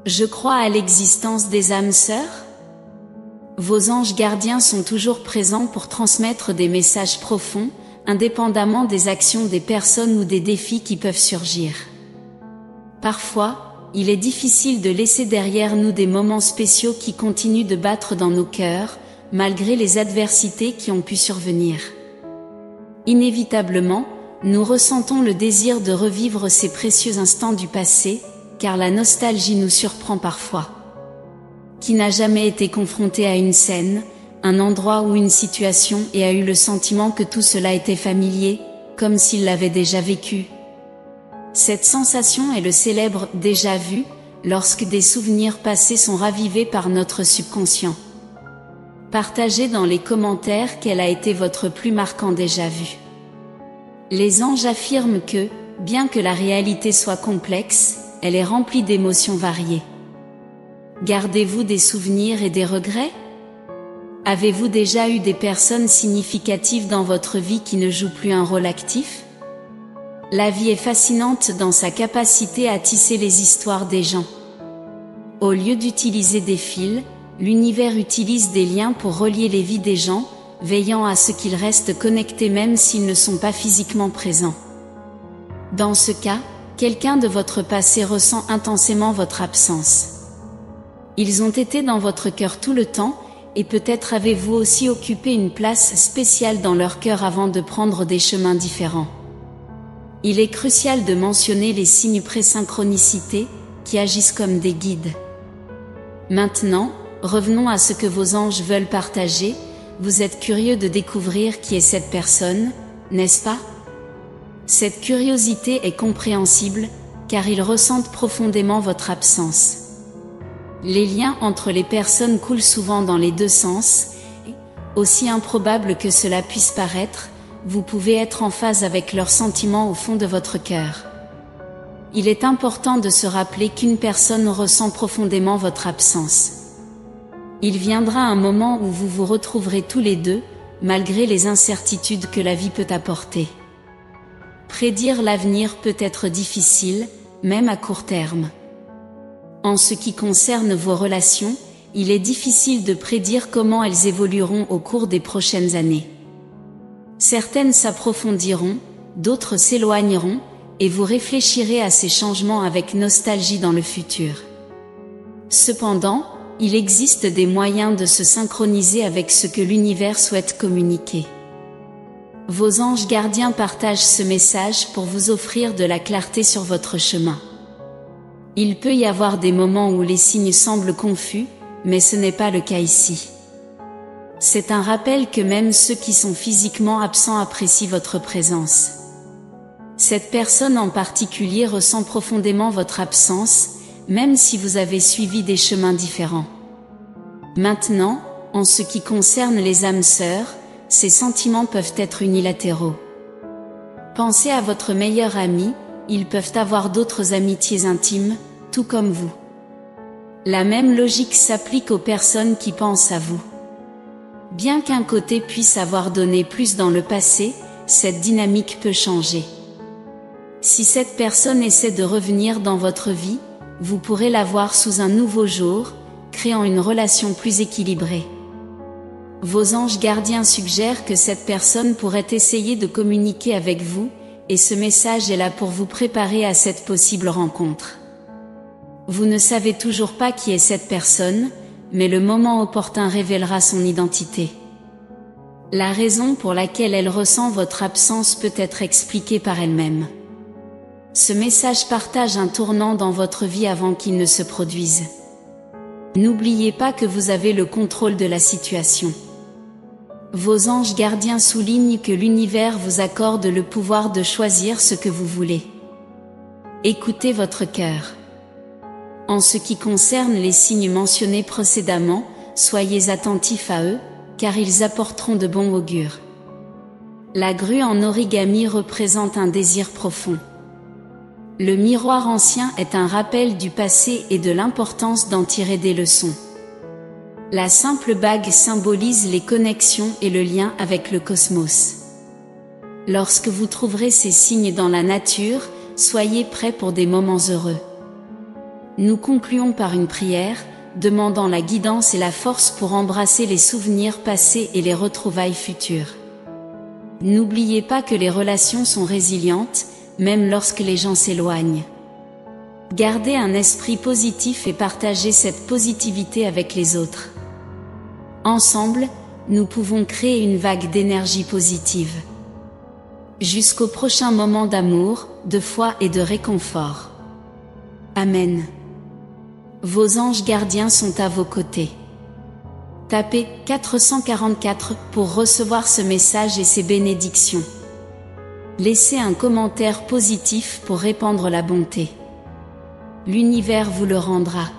Je crois à l'existence des âmes sœurs. Vos anges gardiens sont toujours présents pour transmettre des messages profonds, indépendamment des actions des personnes ou des défis qui peuvent surgir. Parfois, il est difficile de laisser derrière nous des moments spéciaux qui continuent de battre dans nos cœurs, malgré les adversités qui ont pu survenir. Inévitablement, nous ressentons le désir de revivre ces précieux instants du passé, car la nostalgie nous surprend parfois. Qui n'a jamais été confronté à une scène, un endroit ou une situation et a eu le sentiment que tout cela était familier, comme s'il l'avait déjà vécu? Cette sensation est le célèbre « déjà vu » lorsque des souvenirs passés sont ravivés par notre subconscient. Partagez dans les commentaires quel a été votre plus marquant déjà vu. Les anges affirment que, bien que la réalité soit complexe, elle est remplie d'émotions variées. Gardez-vous des souvenirs et des regrets? Avez-vous déjà eu des personnes significatives dans votre vie qui ne jouent plus un rôle actif? La vie est fascinante dans sa capacité à tisser les histoires des gens. Au lieu d'utiliser des fils, l'univers utilise des liens pour relier les vies des gens, veillant à ce qu'ils restent connectés même s'ils ne sont pas physiquement présents. Dans ce cas, quelqu'un de votre passé ressent intensément votre absence. Ils ont été dans votre cœur tout le temps, et peut-être avez-vous aussi occupé une place spéciale dans leur cœur avant de prendre des chemins différents. Il est crucial de mentionner les signes pré-synchronicité, qui agissent comme des guides. Maintenant, revenons à ce que vos anges veulent partager. Vous êtes curieux de découvrir qui est cette personne, n'est-ce pas? Cette curiosité est compréhensible, car ils ressentent profondément votre absence. Les liens entre les personnes coulent souvent dans les deux sens, et, aussi improbable que cela puisse paraître, vous pouvez être en phase avec leurs sentiments au fond de votre cœur. Il est important de se rappeler qu'une personne ressent profondément votre absence. Il viendra un moment où vous vous retrouverez tous les deux, malgré les incertitudes que la vie peut apporter. Prédire l'avenir peut être difficile, même à court terme. En ce qui concerne vos relations, il est difficile de prédire comment elles évolueront au cours des prochaines années. Certaines s'approfondiront, d'autres s'éloigneront, et vous réfléchirez à ces changements avec nostalgie dans le futur. Cependant, il existe des moyens de se synchroniser avec ce que l'univers souhaite communiquer. Vos anges gardiens partagent ce message pour vous offrir de la clarté sur votre chemin. Il peut y avoir des moments où les signes semblent confus, mais ce n'est pas le cas ici. C'est un rappel que même ceux qui sont physiquement absents apprécient votre présence. Cette personne en particulier ressent profondément votre absence, même si vous avez suivi des chemins différents. Maintenant, en ce qui concerne les âmes sœurs, ces sentiments peuvent être unilatéraux. Pensez à votre meilleur ami, ils peuvent avoir d'autres amitiés intimes, tout comme vous. La même logique s'applique aux personnes qui pensent à vous. Bien qu'un côté puisse avoir donné plus dans le passé, cette dynamique peut changer. Si cette personne essaie de revenir dans votre vie, vous pourrez la voir sous un nouveau jour, créant une relation plus équilibrée. Vos anges gardiens suggèrent que cette personne pourrait essayer de communiquer avec vous, et ce message est là pour vous préparer à cette possible rencontre. Vous ne savez toujours pas qui est cette personne, mais le moment opportun révélera son identité. La raison pour laquelle elle ressent votre absence peut être expliquée par elle-même. Ce message partage un tournant dans votre vie avant qu'il ne se produise. N'oubliez pas que vous avez le contrôle de la situation. Vos anges gardiens soulignent que l'univers vous accorde le pouvoir de choisir ce que vous voulez. Écoutez votre cœur. En ce qui concerne les signes mentionnés précédemment, soyez attentifs à eux, car ils apporteront de bons augures. La grue en origami représente un désir profond. Le miroir ancien est un rappel du passé et de l'importance d'en tirer des leçons. La simple bague symbolise les connexions et le lien avec le cosmos. Lorsque vous trouverez ces signes dans la nature, soyez prêts pour des moments heureux. Nous concluons par une prière, demandant la guidance et la force pour embrasser les souvenirs passés et les retrouvailles futures. N'oubliez pas que les relations sont résilientes, même lorsque les gens s'éloignent. Gardez un esprit positif et partagez cette positivité avec les autres. Ensemble, nous pouvons créer une vague d'énergie positive. Jusqu'au prochain moment d'amour, de foi et de réconfort. Amen. Vos anges gardiens sont à vos côtés. Tapez 444 pour recevoir ce message et ses bénédictions. Laissez un commentaire positif pour répandre la bonté. L'univers vous le rendra.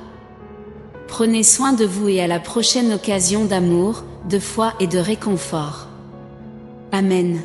Prenez soin de vous et à la prochaine occasion d'amour, de foi et de réconfort. Amen.